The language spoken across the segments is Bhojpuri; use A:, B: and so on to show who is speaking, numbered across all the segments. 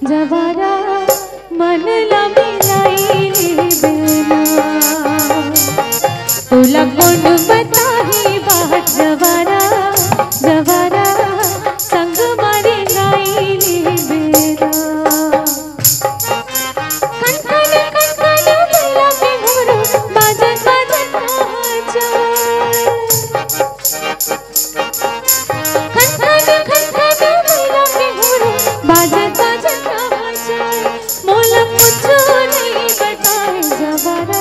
A: जवारा मन लमिलाई बिना तुला कोण बताही बाट जवारा जवारा संग मारी गाईली बिना कणकण कणकण बैला के घुमरू बाजत बाजत कणकण कणकण बैला के घुमरू बाजत बाजत मोला कुछ नहीं बताए जवारा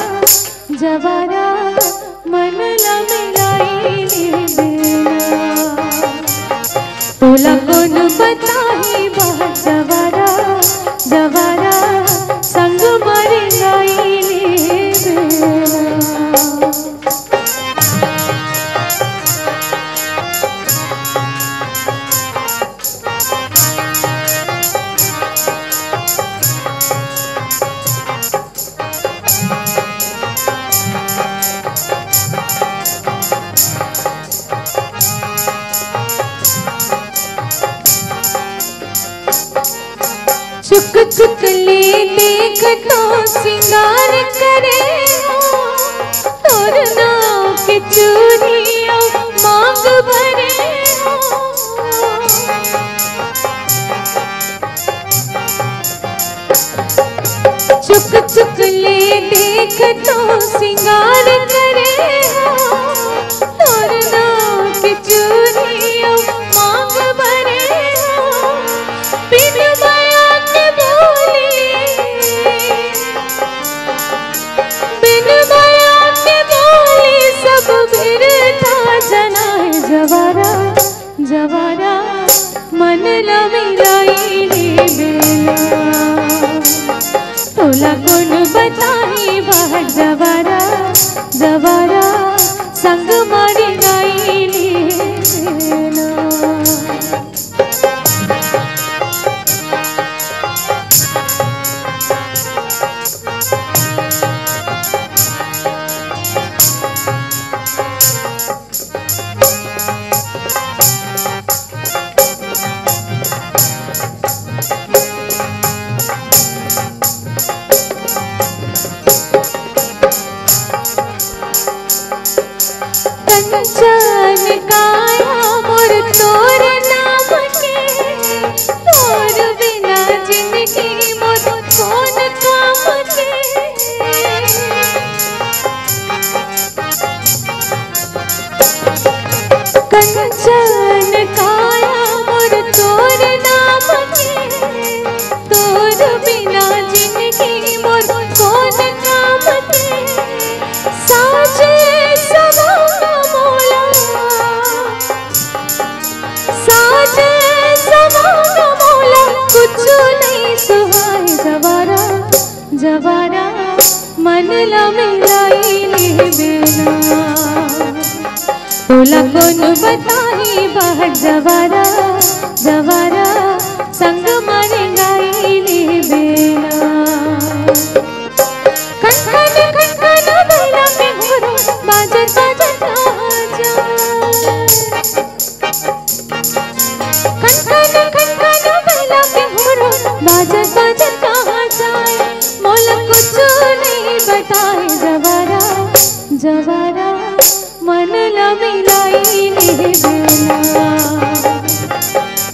A: जवारा मन लमिलाई बिना तोला कोण बताही बाट जवारा जवारा संग मारी गाईली बिना चुक चुक ले देख तो सिंगार करे तोर नाव के चूड़ियों मांग भरे चुक चुक ले देख तो सिंगार करे तोर नाव के चूड़ियों मांग भरे बिन माया के बोली बिन माया के बोली सब बिरथा जना है जवारा जवारा मन लमिलाई बिना तोला कोण बताही बाट जवारा जवारा संग मारी गाईली बिना कंचन काया मोर तोर नाम के तोर बिना जिंदगी मोर कौन काम के कंचन काया मोर तोर नाम के तोर बिना जिंदगी मोर कौन काम के साजे सवाना मोला साजे सवाना मोला कुछ नहीं सुहाए जवारा जवारा मन लमिलाई बिना तोला कोण बताही बाट जवारा जवारा संग मारी गाईली बिना कणकण कणकण बैला के घुमरू बाजत बाजत कणकण कणकण बैला के घुमरू बाजत बाजत कहाँ जाए मोला कुछ नहीं बताए जवारा जवारा मन लमिलाई बिना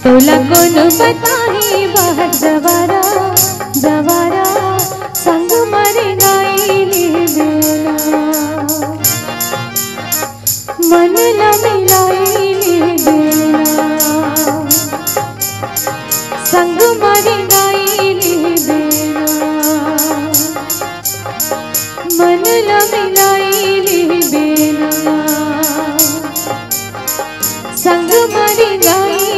A: तोला कोण बताही बाट जवारा जवारा संग मारी गाईली बिना। ला मिलाई देना, संग मारी गाई देना, मन ला मिलाई देना, संग मारी गाई